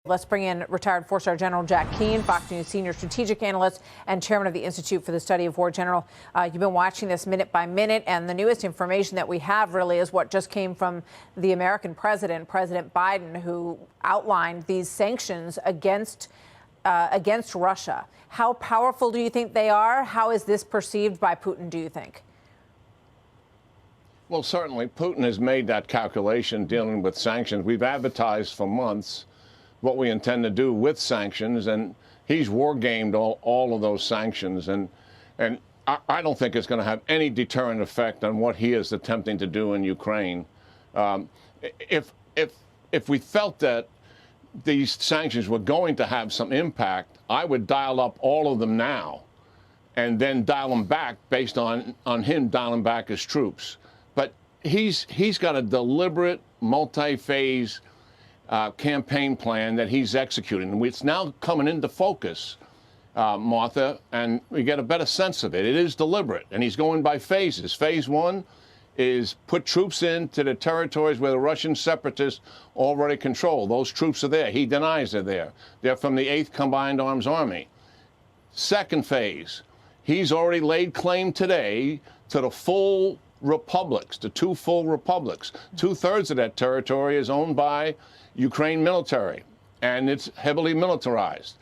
Let's bring in retired four-star General Jack Keane, Fox News senior strategic analyst and chairman of the Institute for the Study of War. General, you've been watching this minute by minute, and the newest information that we have really is what just came from the American president, President Biden, who outlined these sanctions against Russia. How powerful do you think they are? How is this perceived by Putin, do you think? Well, certainly Putin has made that calculation dealing with sanctions. We've advertised for months what we intend to do with sanctions, and he's war-gamed all of those sanctions, and I don't think it's going to have any deterrent effect on what he is attempting to do in Ukraine. If we felt that these sanctions were going to have some impact, I would dial up all of them now and then dial them back based on him dialing back his troops. But he's got a deliberate multi-phase campaign plan that he's executing. It's now coming into focus, Martha, and we get a better sense of it. It is deliberate, and he's going by phases. Phase one is put troops into the territories where the Russian separatists already control. Those troops are there. He denies they're there. They're from the 8th Combined Arms Army. Second phase, he's already laid claim today to the full republics, the two full republics. 2/3 of that territory is owned by Ukraine military, and it's heavily militarized.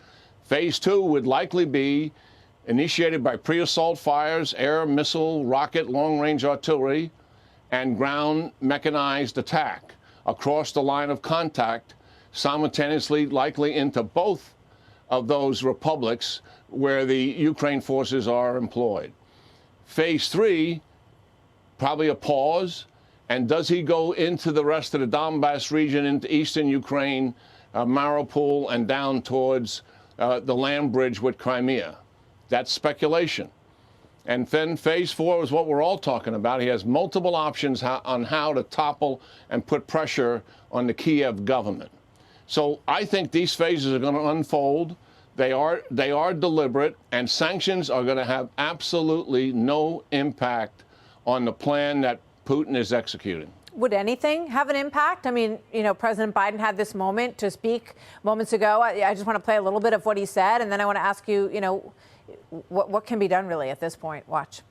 Phase two would likely be initiated by pre-assault fires, air, missile, rocket, long-range artillery, and ground mechanized attack across the line of contact, simultaneously likely into both of those republics where the Ukraine forces are employed. Phase three, probably a pause. And does he go into the rest of the Donbass region, into eastern Ukraine, Mariupol, and down towards the land bridge with Crimea? That's speculation. And then phase four is what we're all talking about. He has multiple options on how to topple and put pressure on the Kiev government. So I think these phases are going to unfold. They are deliberate, and sanctions are going to have absolutely no impact on the plan that Putin is executing. Would anything have an impact? I mean, President Biden had this moment to speak moments ago. I just want to play a little bit of what he said, and then I want to ask you, what can be done really at this point? Watch.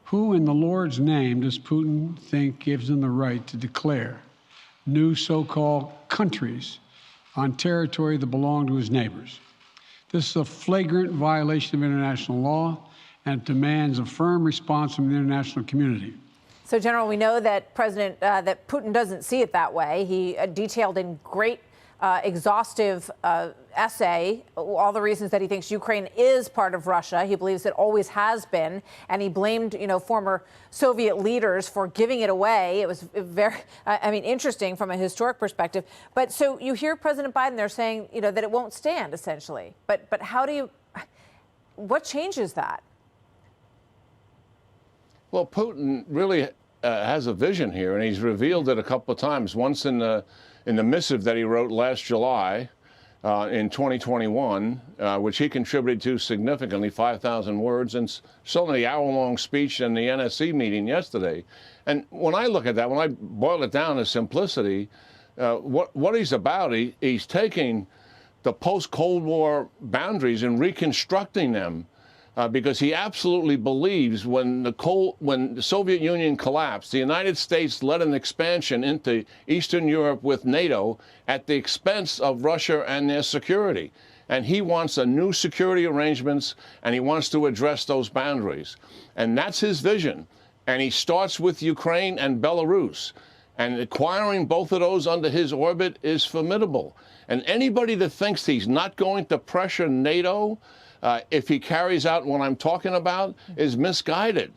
Who in the Lord's name does Putin think gives him the right to declare new so-called countries on territory that belong to his neighbors? This is a flagrant violation of international law and demands a firm response from the international community. So, General, we know that that Putin doesn't see it that way. He detailed in great, exhaustive essay all the reasons that he thinks Ukraine is part of Russia. He believes it always has been, and he blamed, former Soviet leaders for giving it away. It was very, interesting from a historic perspective. But so you hear President Biden there saying, that it won't stand, essentially. But what changes that? Well, Putin really has a vision here, and he's revealed it a couple of times. Once in the missive that he wrote last July in 2021, which he contributed to significantly, 5,000 words, and certainly the hour-long speech in the NSC meeting yesterday. And when I look at that, when I boil it down to simplicity, what he's about, he's taking the post-Cold War boundaries and reconstructing them. Because he absolutely believes when the Soviet Union collapsed, the United States led an expansion into Eastern Europe with NATO at the expense of Russia and their security. And he wants a new security arrangements, and he wants to address those boundaries. And that's his vision. And he starts with Ukraine and Belarus. And acquiring both of those under his orbit is formidable. And anybody that thinks he's not going to pressure NATO, if he carries out what I'm talking about, is misguided.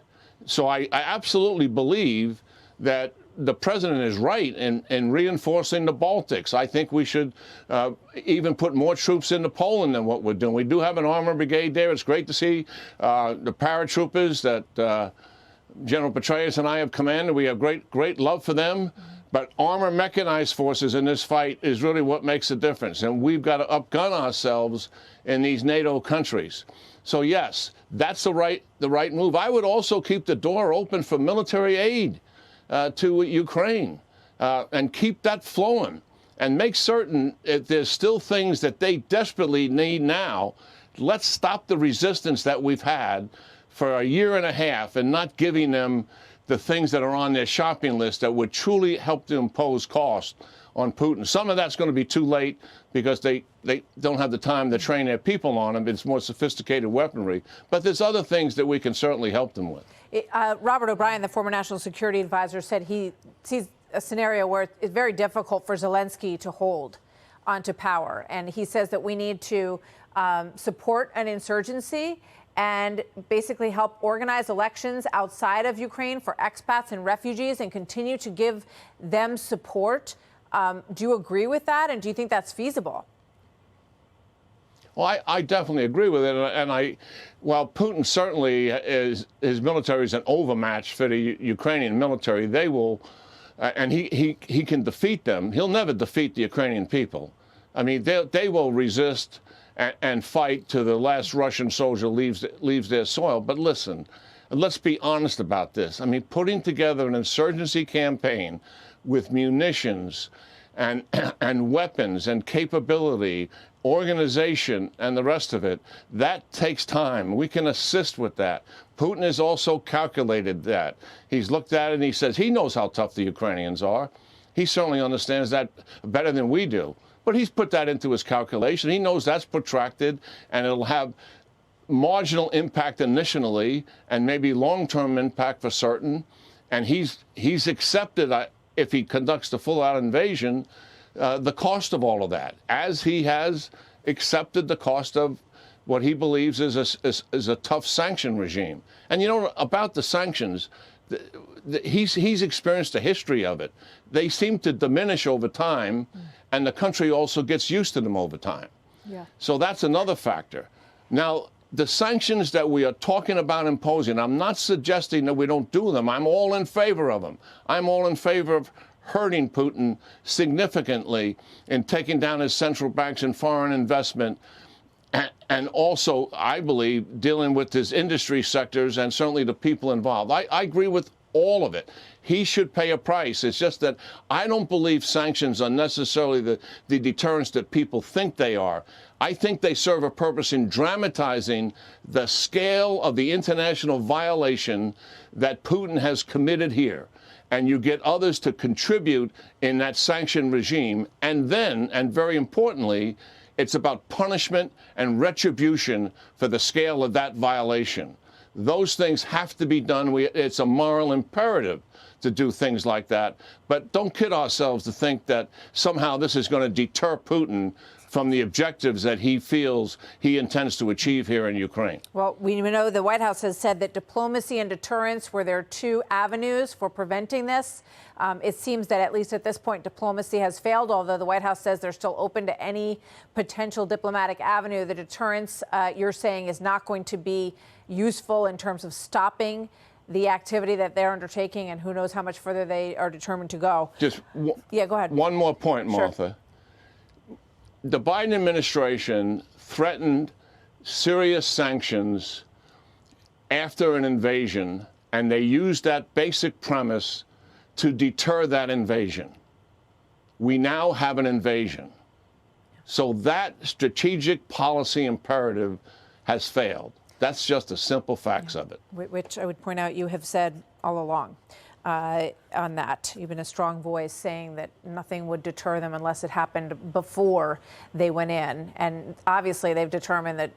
So I absolutely believe that the president is right in reinforcing the Baltics. I think we should even put more troops into Poland than what we're doing. We do have an armor brigade there. It's great to see the paratroopers that General Petraeus and I have commanded. We have great love for them. But armor mechanized forces in this fight is really what makes a difference. And we've got to upgun ourselves in these NATO countries. So, yes, that's the right move. I would also keep the door open for military aid to Ukraine and keep that flowing. and make certain that there's still things that they desperately need now. Let's stop the resistance that we've had for a year and a half and not giving them the things that are on their shopping list that would truly help to impose cost on Putin. Some of that's going to be too late because they don't have the time to train their people on them. It's more sophisticated weaponry. But there's other things that we can certainly help them with. Robert O'Brien, the former national security advisor, said he sees a scenario where it's very difficult for Zelensky to hold onto power. And he says that we need to support an insurgency and basically help organize elections outside of Ukraine for expats and refugees and continue to give them support. Do you agree with that? And do you think that's feasible? Well, I definitely agree with it. And while Putin certainly his military is an overmatch for the Ukrainian military, they will, and he can defeat them. He'll never defeat the Ukrainian people. I mean, they will resist and fight till the last Russian soldier leaves their soil. But listen, let's be honest about this. I mean, putting together an insurgency campaign with munitions and weapons and capability, organization, and the rest of it, that takes time. We can assist with that. Putin has also calculated that. He's looked at it and he says he knows how tough the Ukrainians are. He certainly understands that better than we do. But he's put that into his calculation. He knows that's protracted and it'll have marginal impact initially and maybe long-term impact for certain. And he's accepted, if he conducts the full-out invasion, the cost of all of that, as he has accepted the cost of what he believes is a tough sanction regime. And you know, about the sanctions, he's experienced a history of it. They seem to diminish over time, and the country also gets used to them over time. Yeah. So that's another factor. Now, the sanctions that we are talking about imposing, I'm not suggesting that we don't do them. I'm all in favor of them. I'm all in favor of hurting Putin significantly in taking down his central banks and foreign investment, and also, I believe, dealing with his industry sectors and certainly the people involved. I agree with all of it. He should pay a price. It's just that I don't believe sanctions are necessarily the deterrence that people think they are. I think they serve a purpose in dramatizing the scale of the international violation that Putin has committed here. And you get others to contribute in that sanction regime. And then, and very importantly, it's about punishment and retribution for the scale of that violation. Those things have to be done. It's a moral imperative to do things like that. But don't kid ourselves to think that somehow this is going to deter Putin from the objectives that he feels he intends to achieve here in Ukraine. Well, we know the White House has said that diplomacy and deterrence were their two avenues for preventing this. It seems that at least at this point, diplomacy has failed, although the White House says they're still open to any potential diplomatic avenue. The deterrence, you're saying, is not going to be useful in terms of stopping the activity that they're undertaking, and who knows how much further they are determined to go. Yeah, go ahead. One more point, Martha. Sure. The Biden administration threatened serious sanctions after an invasion, and they used that basic premise to deter that invasion. We now have an invasion. So that strategic policy imperative has failed. That's just the simple facts of it. Which I would point out you have said all along on that. You've been a strong voice saying that nothing would deter them unless it happened before they went in. And obviously they've determined that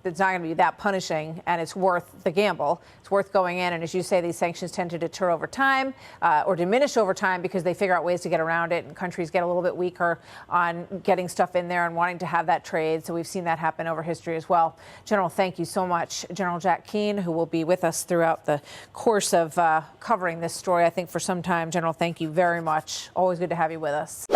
it's not going to be that punishing, and it's worth the gamble. It's worth going in. And as you say, these sanctions tend to deter over time or diminish over time because they figure out ways to get around it, and countries get a little bit weaker on getting stuff in there and wanting to have that trade. So we've seen that happen over history as well. General, thank you so much. General Jack Keane, who will be with us throughout the course of covering this story, I think, for some time. General, thank you very much. Always good to have you with us.